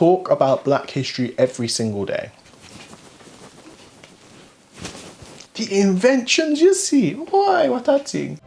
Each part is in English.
talk about Black history every single day. The inventions, you see. Why? What a thing.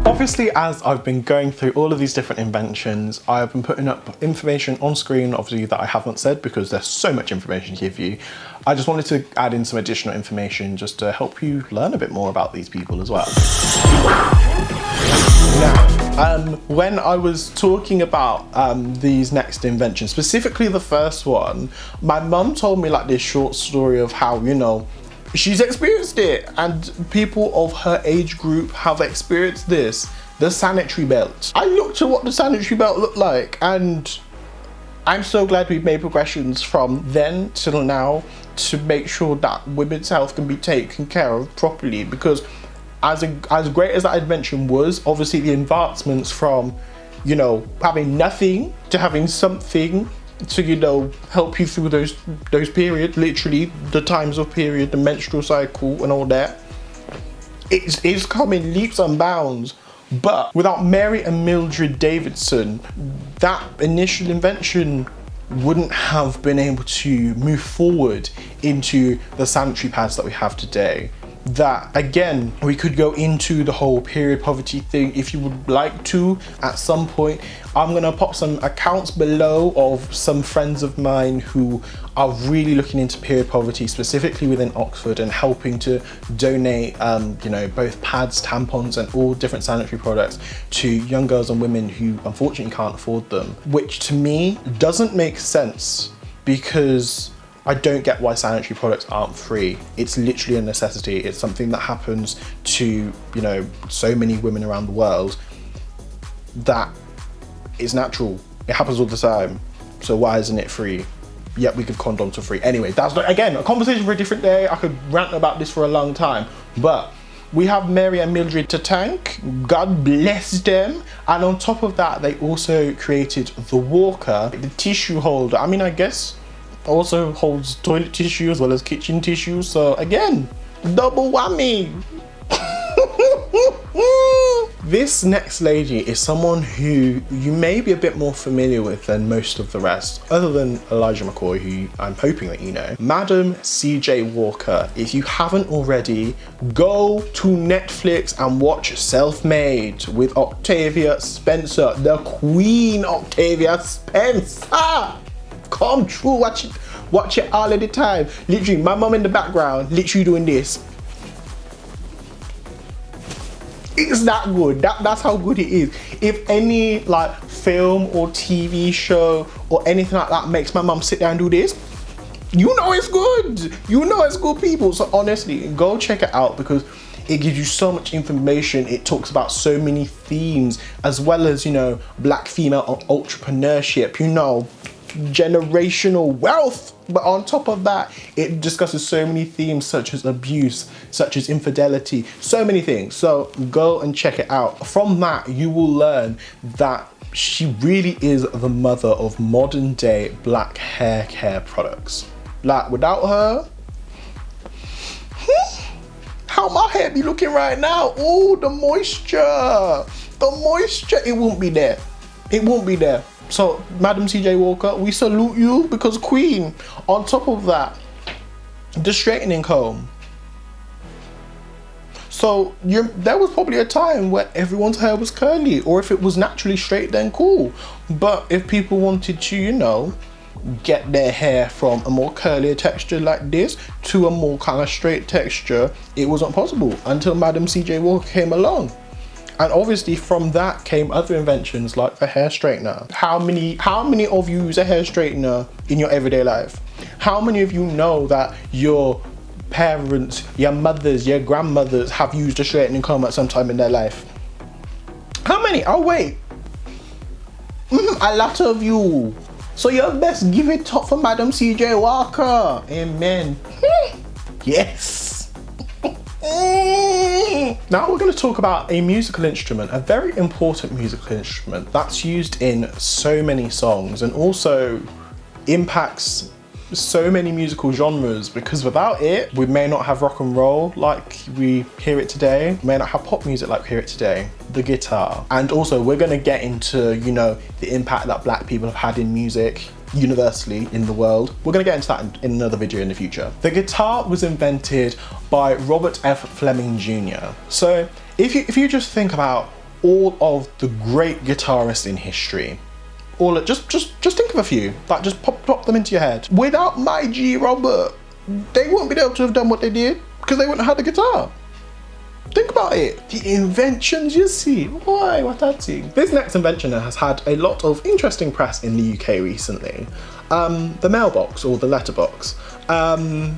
Obviously, as I've been going through all of these different inventions, I've been putting up information on screen, obviously, that I haven't said because there's so much information to give you. I just wanted to add in some additional information just to help you learn a bit more about these people as well. Now, when I was talking about these next inventions, specifically the first one, my mum told me like this short story of how, you know, she's experienced it and people of her age group have experienced this, the sanitary belt. I looked at what the sanitary belt looked like and I'm so glad we've made progressions from then till now to make sure that women's health can be taken care of properly, because as great as that invention was, obviously the advancements from, you know, having nothing to having something to, you know, help you through those periods, literally the times of period, the menstrual cycle and all that, it's coming leaps and bounds. But without Mary and Mildred Davidson, that initial invention wouldn't have been able to move forward into the sanitary pads that we have today. That, again, we could go into the whole period poverty thing if you would like to at some point. I'm gonna pop some accounts below of some friends of mine who are really looking into period poverty, specifically within Oxford, and helping to donate, you know, both pads, tampons, and all different sanitary products to young girls and women who unfortunately can't afford them, which to me doesn't make sense because I don't get why sanitary products aren't free. It's literally a necessity. It's something that happens to, you know, so many women around the world that is natural. It happens all the time. So why isn't it free? Yet we give condoms for free. Anyway, that's, again, a conversation for a different day. I could rant about this for a long time, but we have Mary and Mildred to thank. God bless them. And on top of that, they also created the walker, the tissue holder. I mean, I guess also holds toilet tissue as well as kitchen tissue. So again, double whammy. This next lady is someone who you may be a bit more familiar with than most of the rest, other than Elijah McCoy, who I'm hoping that you know. Madam CJ Walker. If you haven't already, go to Netflix and watch Self-Made with Octavia Spencer, the Queen Octavia Spencer. Come true, watch it all of the time. Literally, my mum in the background, literally doing this. It's that good. That's how good it is. If any like film or TV show or anything like that makes my mum sit down and do this, you know it's good. You know it's good, people. So honestly, go check it out because it gives you so much information. It talks about so many themes, as well as, you know, Black female entrepreneurship, you know, generational wealth. But on top of that, it discusses so many themes such as abuse, such as infidelity, so many things. So go and check it out. From that, you will learn that she really is the mother of modern day Black hair care products. Like, without her, how my hair be looking right now? Oh, the moisture, it won't be there. It won't be there. So, Madam CJ Walker, we salute you because Queen. On top of that, the straightening comb. So, there was probably a time where everyone's hair was curly, or if it was naturally straight, then cool. But if people wanted to, you know, get their hair from a more curlier texture like this to a more kind of straight texture, it wasn't possible until Madam CJ Walker came along. And obviously from that came other inventions like a hair straightener. How many of you use a hair straightener in your everyday life? How many of you know that your parents, your mothers, your grandmothers have used a straightening comb at some time in their life? How many? Oh wait, a lot of you. So you best give it up for Madam CJ Walker. Amen. Yes. Now we're going to talk about a musical instrument, a very important musical instrument that's used in so many songs and also impacts so many musical genres, because without it, we may not have rock and roll like we hear it today, we may not have pop music like we hear it today, the guitar. And also we're going to get into, you know, the impact that black people have had in music universally in the world. We're going to get into that in another video in the future. The guitar was invented by Robert F. Fleming Jr. So if you just think about all of the great guitarists in history, just think of a few, like just pop them into your head. Without my G Robert, they wouldn't be able to have done what they did because they wouldn't have had the guitar. Think about it. The inventions you see. Why? What that thing? This next invention has had a lot of interesting press in the UK recently. The mailbox or the letterbox. I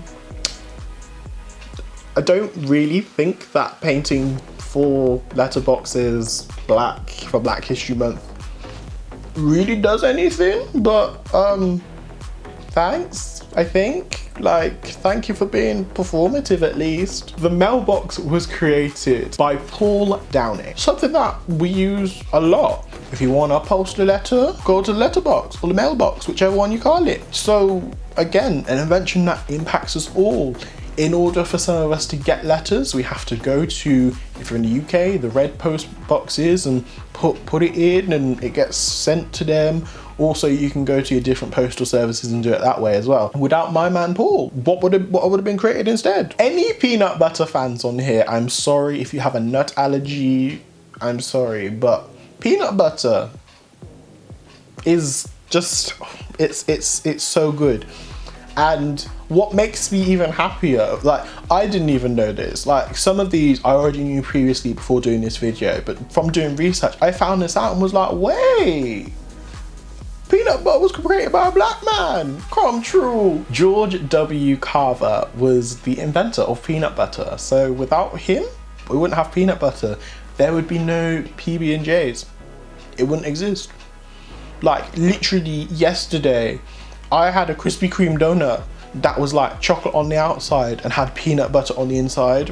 don't really think that painting for letterboxes black for Black History Month really does anything, but thanks, I think. Like, thank you for being performative at least. The mailbox was created by Paul Downing, something that we use a lot. If you want to post a letter, go to the letterbox or the mailbox, whichever one you call it. So again, an invention that impacts us all. In order for some of us to get letters, we have to go to, if you're in the UK, the red post boxes and put it in and it gets sent to them. Also, you can go to your different postal services and do it that way as well. Without my man Paul, what would have been created instead? Any peanut butter fans on here, I'm sorry if you have a nut allergy, I'm sorry, but peanut butter is just, it's so good. And what makes me even happier, like, I didn't even know this, like some of these I already knew previously before doing this video, but from doing research, I found this out and was like, wait, peanut butter was created by a black man, come true. George W. Carver was the inventor of peanut butter. So without him, we wouldn't have peanut butter. There would be no PB&Js. It wouldn't exist. Like literally yesterday, I had a Krispy Kreme donut that was like chocolate on the outside and had peanut butter on the inside.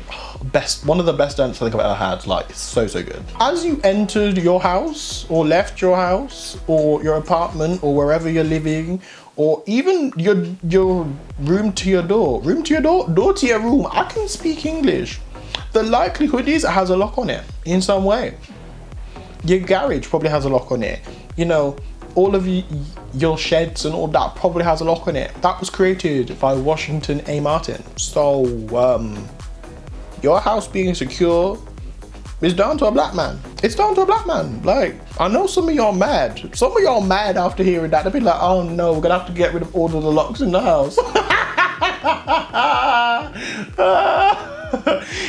One of the best donuts I think I've ever had, like so good. As you entered your house or left your house or your apartment or wherever you're living, or even your room to your door to your room, I can speak English. The likelihood is it has a lock on it in some way. Your garage probably has a lock on it. You know, all of your sheds and all that probably has a lock on it. That was created by Washington A. Martin. So your house being secure is down to a black man. It's down to a black man. Like, I know some of y'all mad. Some of y'all mad after hearing that. They'll be like, oh no, we're gonna have to get rid of all of the locks in the house.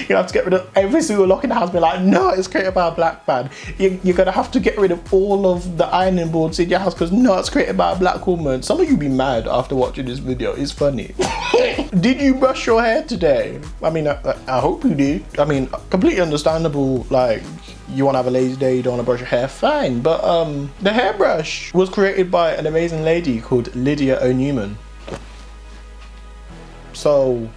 You have to get rid of every single lock in the house. Be like, no, it's created by a black man. You're gonna have to get rid of all of the ironing boards in your house because no, it's created by a black woman. Some of you be mad after watching this video. It's funny. Did you brush your hair today? I mean, I hope you did. I mean, completely understandable. Like, you want to have a lazy day, you don't want to brush your hair, fine. But the hairbrush was created by an amazing lady called Lydia O'Newman. So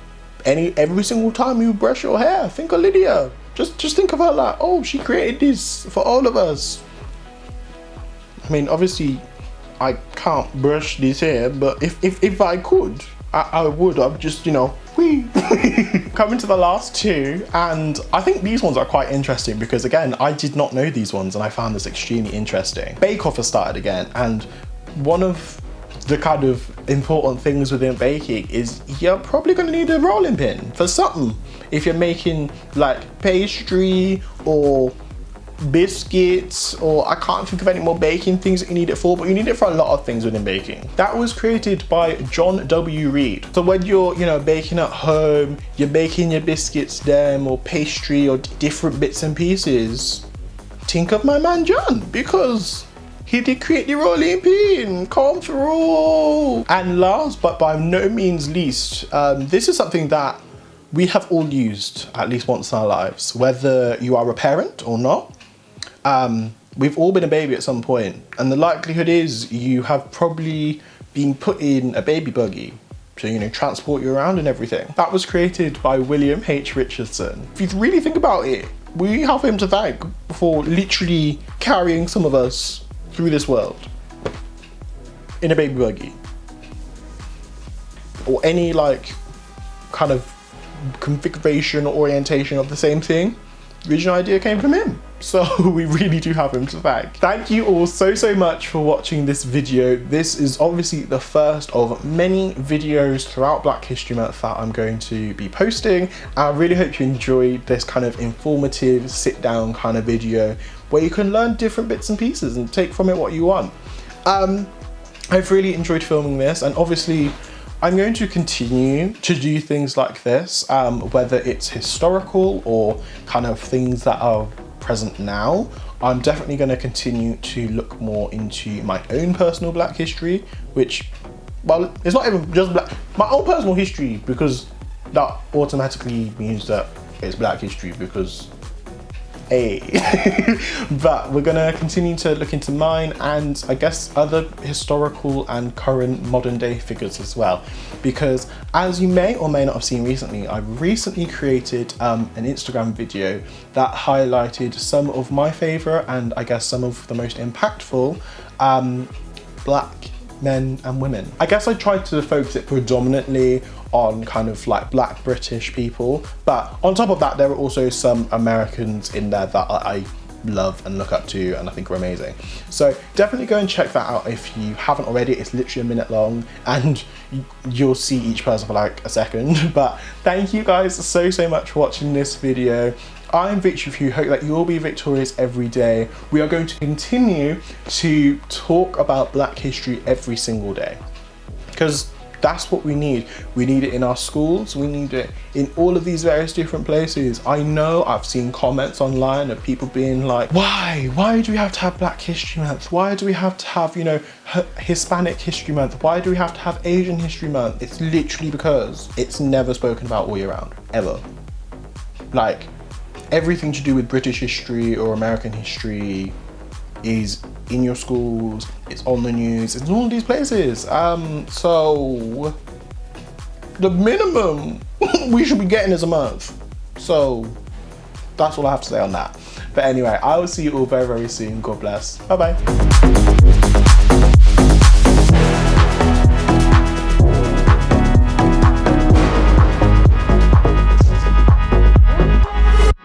every single time you brush your hair, think of Lydia. Just think of her like, oh, she created this for all of us. I mean, obviously I can't brush this hair, but if I could, I would. I'm just, you know, whee. Coming to the last two, and I think these ones are quite interesting because again, I did not know these ones and I found this extremely interesting. Bake Off has started again, and one of the kind of important things within baking is you're probably going to need a rolling pin for something. If you're making like pastry or biscuits, or I can't think of any more baking things that you need it for, but you need it for a lot of things within baking. That was created by John W. Reed. So when you're, you know, baking at home, you're baking your biscuits then, or pastry or different bits and pieces, think of my man John, because he did create the rolling pin. Come through. And last but by no means least, this is something that we have all used at least once in our lives, whether you are a parent or not. We've all been a baby at some point, and the likelihood is you have probably been put in a baby buggy, to transport you around and everything. That was created by William H. Richardson. If you really think about it, we have him to thank for literally carrying some of us through this world in a baby buggy. Or any like kind of configuration or orientation of the same thing. The original idea came from him. So we really do have him to thank. Thank you all so much for watching this video. This is obviously the first of many videos throughout Black History Month that I'm going to be posting. I really hope you enjoyed this kind of informative sit down kind of video where you can learn different bits and pieces and take from it what you want. I've really enjoyed filming this, and obviously I'm going to continue to do things like this, whether it's historical or kind of things that are present now. I'm definitely going to continue to look more into my own personal Black history, which, well, it's not even just Black, my own personal history, because that automatically means that it's Black history because but we're gonna continue to look into mine and I guess other historical and current modern day figures as well, because as you may or may not have seen recently, I recently created an Instagram video that highlighted some of my favorite and I guess some of the most impactful Black men and women. I guess I tried to focus it predominantly on kind of like Black British people, but on top of that there are also some Americans in there that I love and look up to and I think are amazing. So definitely go and check that out if you haven't already. It's literally a minute long and you'll see each person for like a second. But thank you guys so much for watching this video. I'm Victoryforu, hope that you'll be victorious every day. We are going to continue to talk about Black history every single day, because that's what we need. We need it in our schools, we need it in all of these various different places. I know I've seen comments online of people being like, why do we have to have Black History Month? Why do we have to have, Hispanic History Month? Why do we have to have Asian History Month? It's literally because it's never spoken about all year round, ever. Like, everything to do with British history or American history is in your schools, it's on the news, it's in all these places. So the minimum we should be getting is a month. So that's all I have to say on that. But anyway, I will see you all very soon. God bless. Bye bye.